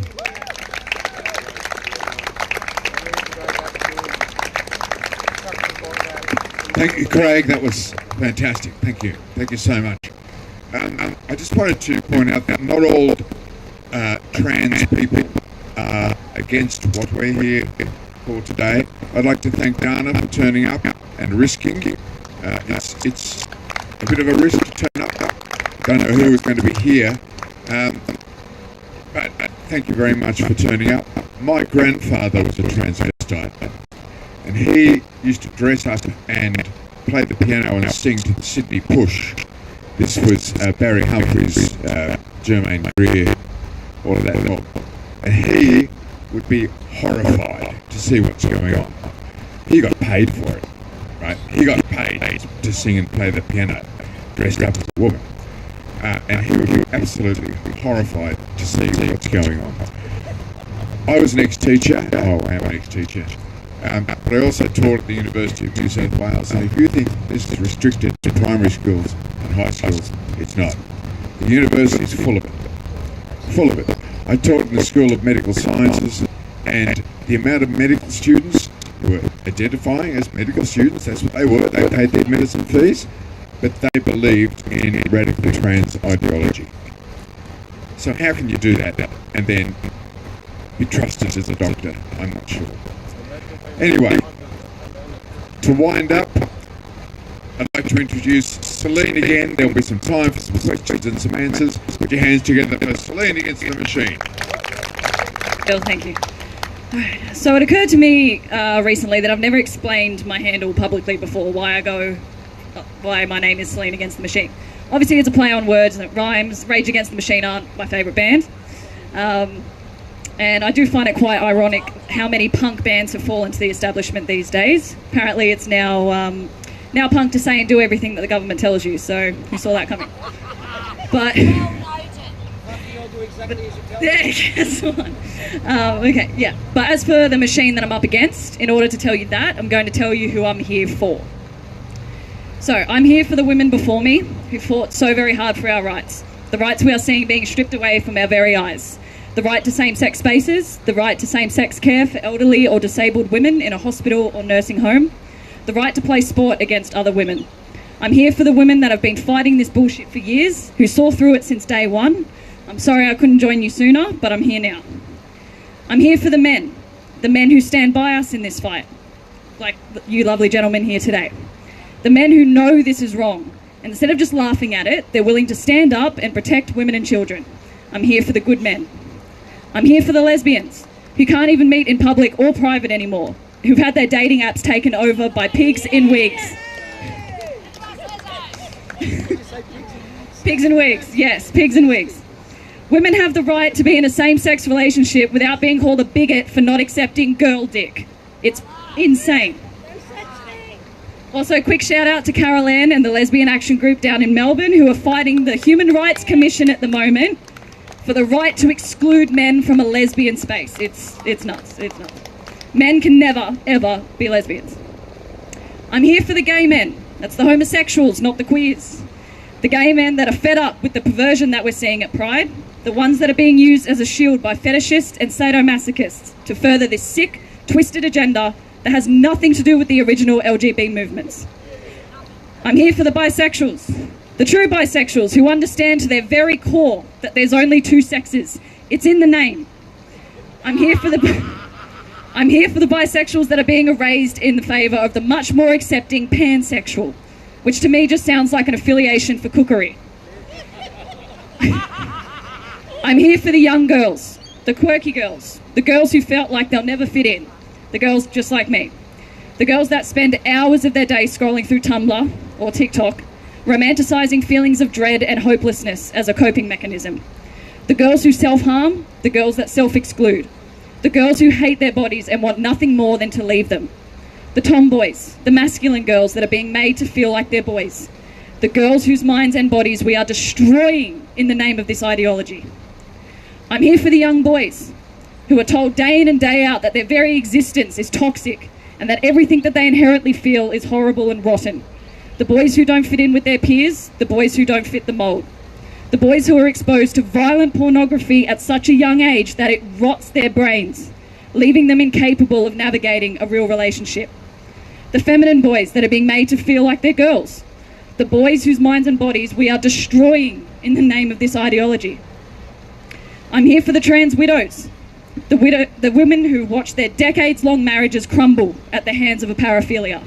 Thank you, Craig. That was fantastic. Thank you. Thank you so much. I just wanted to point out that not all trans people are against what we're here for today. I'd like to thank Dana for turning up and risking. It's a bit of a risk to turn up. Don't know who was going to be here. But thank you very much for turning up. My grandfather was a transvestite, and he used to dress up and play the piano and sing to the Sydney Push. This was Barry Humphries, Germaine Greer, all of that lot. And he would be horrified to see what's going on. He got paid for it, right? He got paid to sing and play the piano, dressed up as a woman. And he would be absolutely horrified to see what's going on. I was an ex-teacher. I am an ex-teacher. But I also taught at the University of New South Wales. And if you think this is restricted to primary schools and high schools, it's not. The university is full of it. Full of it. I taught in the School of Medical Sciences, and the amount of medical students who were identifying as medical students, that's what they were. They paid their medicine fees, but they believed in radical trans ideology. So how can you do that and then be trusted as a doctor? I'm not sure. Anyway, to wind up, I'd like to introduce Celine again. There'll be some time for some questions and some answers. Put your hands together for Celine against the machine. Bill, thank you. So it occurred to me recently that I've never explained my handle publicly before, why my name is Celine Against the Machine. Obviously it's a play on words and it rhymes. Rage Against the Machine aren't my favourite band. And I do find it quite ironic how many punk bands have fallen to the establishment these days. Apparently it's now punk to say and do everything that the government tells you, so who saw that coming? But guess what? Okay, yeah. But as for the machine that I'm up against, in order to tell you that, I'm going to tell you who I'm here for. So, I'm here for the women before me who fought so very hard for our rights. The rights we are seeing being stripped away from our very eyes. The right to same-sex spaces, the right to same-sex care for elderly or disabled women in a hospital or nursing home, the right to play sport against other women. I'm here for the women that have been fighting this bullshit for years, who saw through it since day one. I'm sorry I couldn't join you sooner, but I'm here now. I'm here for the men who stand by us in this fight, like you lovely gentlemen here today. The men who know this is wrong, and instead of just laughing at it, they're willing to stand up and protect women and children. I'm here for the good men. I'm here for the lesbians, who can't even meet in public or private anymore, who've had their dating apps taken over by pigs in wigs. Pigs in wigs, yes, pigs in wigs. Women have the right to be in a same-sex relationship without being called a bigot for not accepting girl dick. It's insane. Also, quick shout out to Carol Ann and the Lesbian Action Group down in Melbourne, who are fighting the Human Rights Commission at the moment for the right to exclude men from a lesbian space. It's nuts. It's nuts. Men can never, ever be lesbians. I'm here for the gay men. That's the homosexuals, not the queers. The gay men that are fed up with the perversion that we're seeing at Pride. The ones that are being used as a shield by fetishists and sadomasochists to further this sick, twisted agenda that has nothing to do with the original LGBT movements. I'm here for the bisexuals, the true bisexuals who understand to their very core that there's only two sexes. It's in the name. I'm here for the bisexuals that are being erased in favour of the much more accepting pansexual, which to me just sounds like an affiliation for cookery. I'm here for the young girls, the quirky girls, the girls who felt like they'll never fit in, the girls just like me, the girls that spend hours of their day scrolling through Tumblr or TikTok, romanticising feelings of dread and hopelessness as a coping mechanism, the girls who self-harm, the girls that self-exclude, the girls who hate their bodies and want nothing more than to leave them, the tomboys, the masculine girls that are being made to feel like they're boys, the girls whose minds and bodies we are destroying in the name of this ideology. I'm here for the young boys who are told day in and day out that their very existence is toxic and that everything that they inherently feel is horrible and rotten. The boys who don't fit in with their peers, the boys who don't fit the mould. The boys who are exposed to violent pornography at such a young age that it rots their brains, leaving them incapable of navigating a real relationship. The feminine boys that are being made to feel like they're girls. The boys whose minds and bodies we are destroying in the name of this ideology. I'm here for the trans widows, the women who watch their decades-long marriages crumble at the hands of a paraphilia.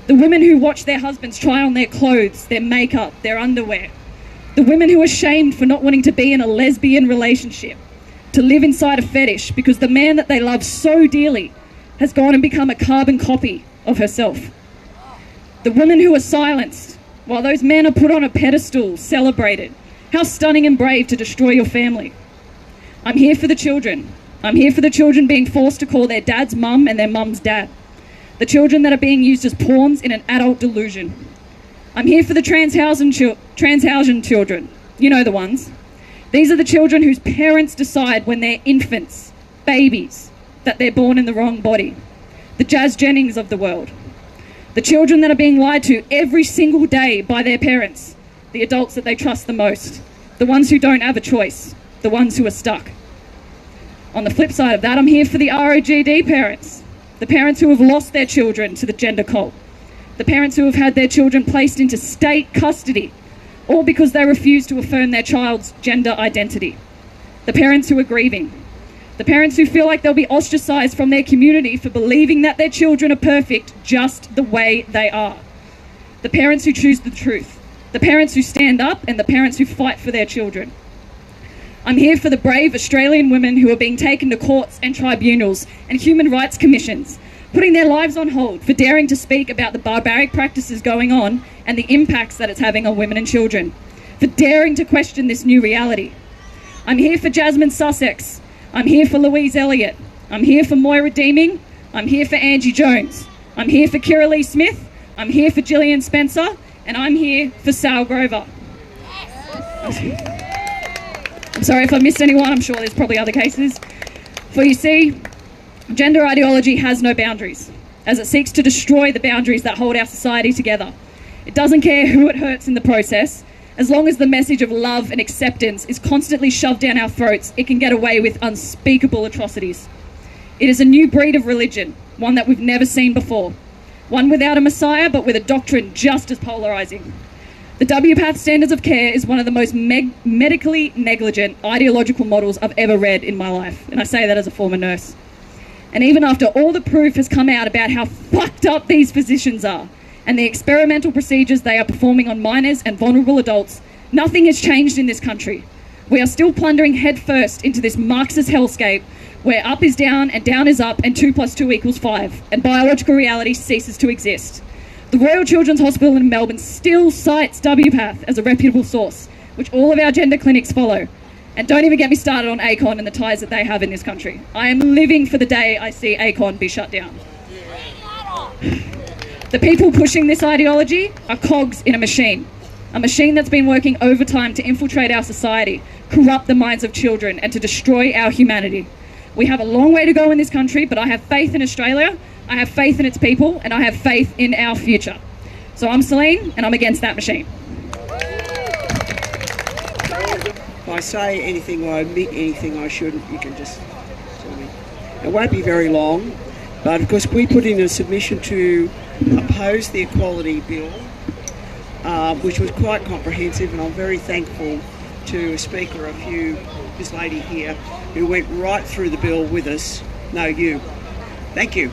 The women who watch their husbands try on their clothes, their makeup, their underwear. The women who are shamed for not wanting to be in a lesbian relationship, to live inside a fetish because the man that they love so dearly has gone and become a carbon copy of herself. The women who are silenced while those men are put on a pedestal, celebrated. How stunning and brave to destroy your family. I'm here for the children. I'm here for the children being forced to call their dad's mum and their mum's dad. The children that are being used as pawns in an adult delusion. I'm here for the transhausen children. You know the ones. These are the children whose parents decide when they're infants, babies, that they're born in the wrong body. The Jazz Jennings of the world. The children that are being lied to every single day by their parents. The adults that they trust the most. The ones who don't have a choice. The ones who are stuck. On the flip side of that, I'm here for the ROGD parents. The parents who have lost their children to the gender cult. The parents who have had their children placed into state custody, all because they refuse to affirm their child's gender identity. The parents who are grieving. The parents who feel like they'll be ostracised from their community for believing that their children are perfect just the way they are. The parents who choose the truth. The parents who stand up and the parents who fight for their children. I'm here for the brave Australian women who are being taken to courts and tribunals and human rights commissions, putting their lives on hold for daring to speak about the barbaric practices going on and the impacts that it's having on women and children, for daring to question this new reality. I'm here for Jasmine Sussex. I'm here for Louise Elliott. I'm here for Moira Deeming. I'm here for Angie Jones. I'm here for Kira Lee Smith. I'm here for Gillian Spencer. And I'm here for Sal Grover. I'm sorry if I missed anyone. I'm sure there's probably other cases. For you see, gender ideology has no boundaries, as it seeks to destroy the boundaries that hold our society together. It doesn't care who it hurts in the process. As long as the message of love and acceptance is constantly shoved down our throats, it can get away with unspeakable atrocities. It is a new breed of religion, one that we've never seen before. One without a messiah, but with a doctrine just as polarising. The WPATH standards of care is one of the most medically negligent ideological models I've ever read in my life, and I say that as a former nurse. And even after all the proof has come out about how fucked up these physicians are, and the experimental procedures they are performing on minors and vulnerable adults, nothing has changed in this country. We are still plunging headfirst into this Marxist hellscape where up is down and down is up and 2 + 2 = 5, and biological reality ceases to exist. The Royal Children's Hospital in Melbourne still cites WPATH as a reputable source, which all of our gender clinics follow. And don't even get me started on ACON and the ties that they have in this country. I am living for the day I see ACON be shut down. The people pushing this ideology are cogs in a machine that's been working overtime to infiltrate our society, corrupt the minds of children, and to destroy our humanity. We have a long way to go in this country, but I have faith in Australia, I have faith in its people, and I have faith in our future. So I'm Celine, and I'm against that machine. If I say anything or omit anything I shouldn't, you can just tell me. It won't be very long, but of course we put in a submission to oppose the Equality Bill, which was quite comprehensive, and I'm very thankful to a speaker, this lady here, who went right through the bill with us. No, you. Thank you.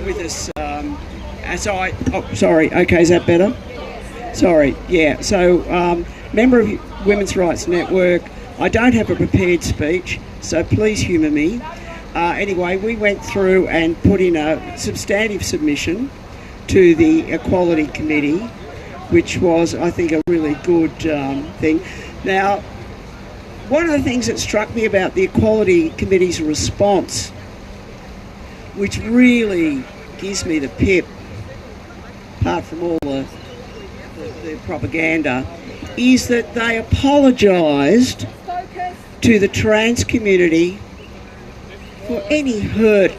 With us. And so sorry, okay, is that better? Sorry, yeah. So, member of Women's Rights Network, I don't have a prepared speech, so please humour me. Anyway, we went through and put in a substantive submission to the Equality Committee, which was, I think, a really good thing. Now, one of the things that struck me about the Equality Committee's response, which really gives me the pip, apart from all the propaganda, is that they apologised to the trans community for any hurt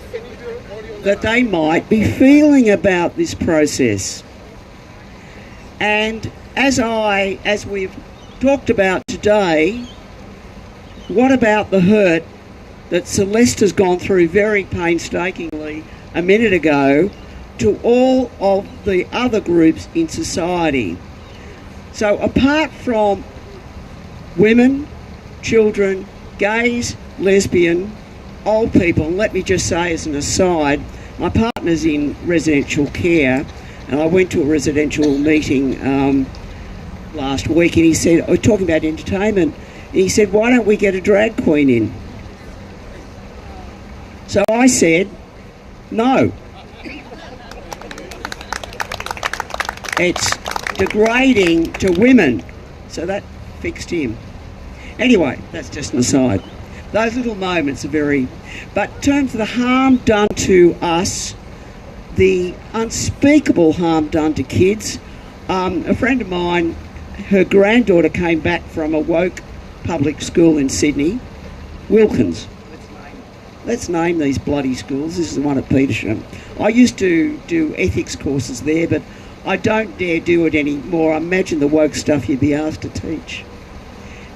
that they might be feeling about this process. And as we've talked about today, what about the hurt that Celeste has gone through very painstakingly a minute ago to all of the other groups in society? So apart from women, children, gays, lesbian, old people, and let me just say as an aside, my partner's in residential care, and I went to a residential meeting last week, and he said, we're talking about entertainment, and he said, why don't we get a drag queen in? So I said, no. It's degrading to women. So that fixed him. Anyway, that's just an aside. Those little moments are very... But in terms of the harm done to us, the unspeakable harm done to kids, a friend of mine, her granddaughter came back from a woke public school in Sydney, Wilkins. Let's name these bloody schools. This is the one at Petersham. I used to do ethics courses there, but I don't dare do it anymore. I imagine the woke stuff you'd be asked to teach.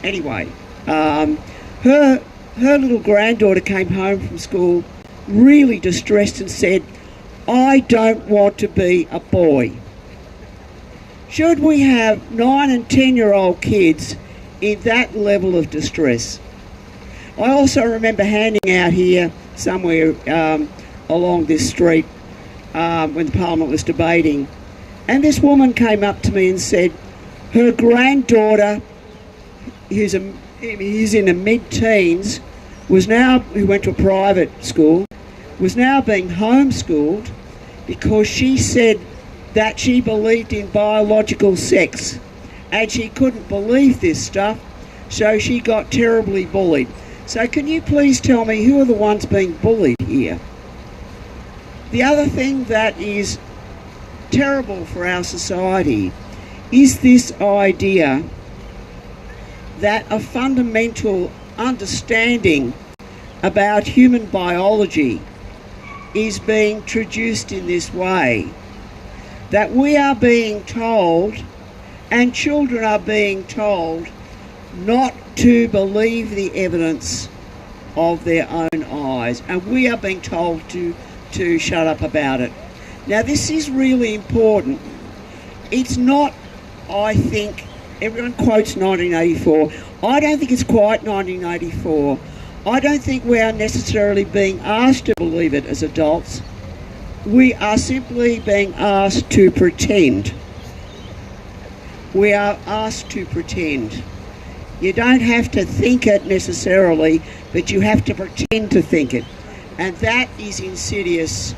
Anyway, her little granddaughter came home from school really distressed and said, I don't want to be a boy. Should we have 9 and 10-year-old kids in that level of distress? I also remember handing out here somewhere along this street when the Parliament was debating, and this woman came up to me and said her granddaughter, who's in the mid-teens, who went to a private school, was now being homeschooled because she said that she believed in biological sex and she couldn't believe this stuff, so she got terribly bullied. So can you please tell me who are the ones being bullied here? The other thing that is terrible for our society is this idea that a fundamental understanding about human biology is being introduced in this way. That we are being told, and children are being told, not to believe the evidence of their own eyes, and we are being told to shut up about it. Now this is really important. It's not, I think, everyone quotes 1984. I don't think it's quite 1984. I don't think we are necessarily being asked to believe it as adults. We are simply being asked to pretend. We are asked to pretend. You don't have to think it necessarily, but you have to pretend to think it. And that is insidious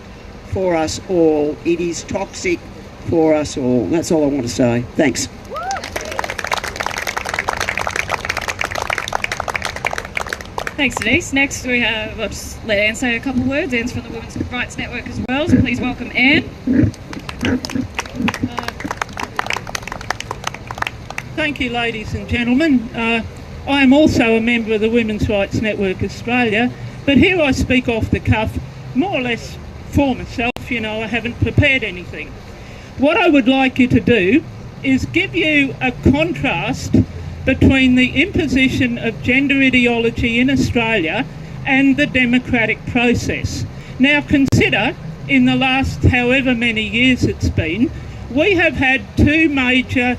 for us all. It is toxic for us all. That's all I want to say. Thanks. Thanks, Denise. Next, we have, I'll just let Anne say a couple of words. Anne's from the Women's Rights Network as well, so please welcome Anne. Thank you, ladies and gentlemen. I am also a member of the Women's Rights Network Australia, but here I speak off the cuff, more or less for myself. You know, I haven't prepared anything. What I would like you to do is give you a contrast between the imposition of gender ideology in Australia and the democratic process. Now consider, in the last however many years it's been, we have had two major,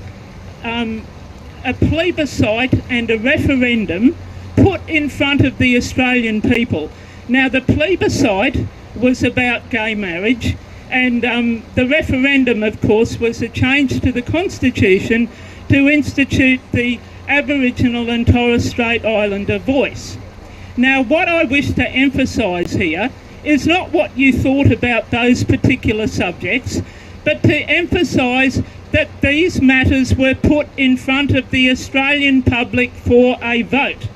a plebiscite and a referendum put in front of the Australian people. Now the plebiscite was about gay marriage, and the referendum, of course, was a change to the Constitution to institute the Aboriginal and Torres Strait Islander voice. Now, what I wish to emphasise here is not what you thought about those particular subjects, but to emphasise that these matters were put in front of the Australian public for a vote.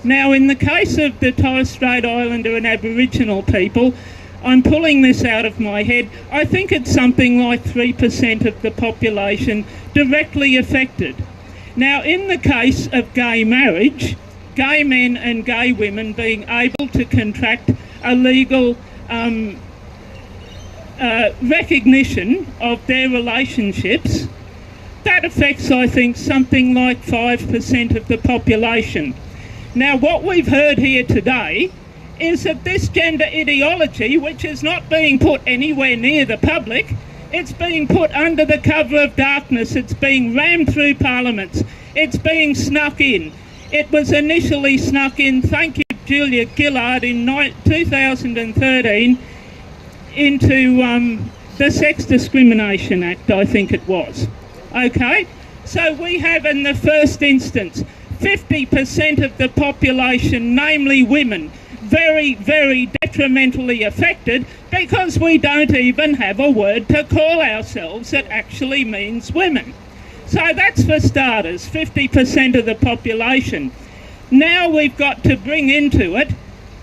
Now, in the case of the Torres Strait Islander and Aboriginal people, I'm pulling this out of my head, I think it's something like 3% of the population directly affected. Now, in the case of gay marriage, gay men and gay women being able to contract a legal recognition of their relationships, that affects, I think, something like 5% of the population. Now, what we've heard here today is that this gender ideology, which is not being put anywhere near the public, it's being put under the cover of darkness, it's being rammed through parliaments, it's being snuck in. It was initially snuck in, thank you Julia Gillard, in 2013 into the Sex Discrimination Act, I think it was. Okay, so we have in the first instance 50% of the population, namely women, very, very detrimentally affected because we don't even have a word to call ourselves that actually means women. So that's for starters, 50% of the population. Now we've got to bring into it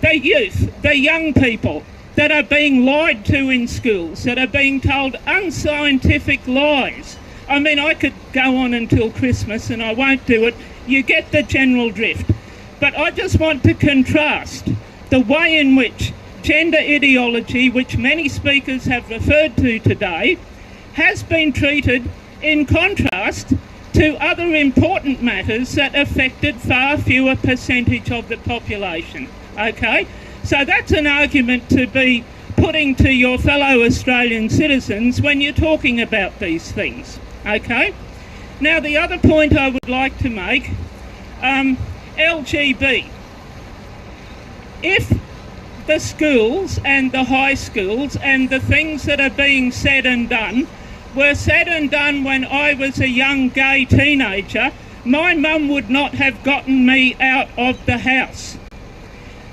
the youth, the young people that are being lied to in schools, that are being told unscientific lies. I mean, I could go on until Christmas and I won't do it. You get the general drift. But I just want to contrast the way in which gender ideology, which many speakers have referred to today, has been treated in contrast to other important matters that affected far fewer percentage of the population. Okay? So that's an argument to be putting to your fellow Australian citizens when you're talking about these things. Okay? Now, the other point I would like to make, LGB. If the schools and the high schools and the things that are being said and done were said and done when I was a young gay teenager, my mum would not have gotten me out of the house.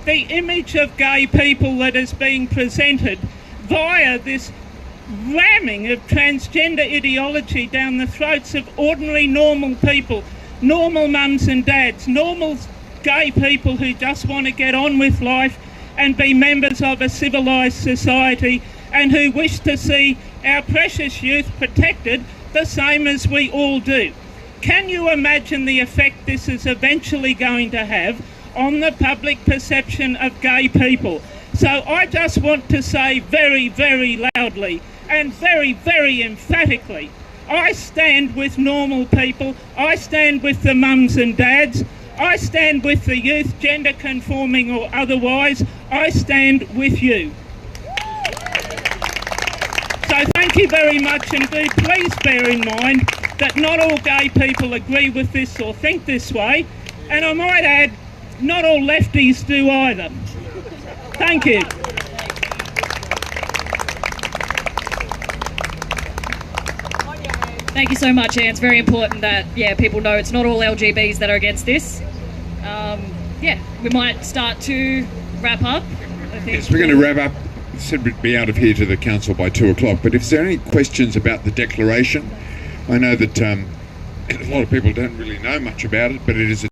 The image of gay people that is being presented via this ramming of transgender ideology down the throats of ordinary normal people, normal mums and dads, normal gay people who just want to get on with life and be members of a civilised society and who wish to see our precious youth protected the same as we all do. Can you imagine the effect this is eventually going to have on the public perception of gay people? So I just want to say very, very loudly and very, very emphatically, I stand with normal people, I stand with the mums and dads, I stand with the youth, gender conforming or otherwise, I stand with you. So thank you very much, and do please bear in mind that not all gay people agree with this or think this way, and I might add, not all lefties do either. Thank you. Thank you so much, Anne. It's very important that, people know it's not all LGBs that are against this. We might start to wrap up. I think. Yes, we're going to wrap up. Said we'd be out of here to the council by 2 o'clock. But if there are any questions about the declaration, I know that a lot of people don't really know much about it, but it is a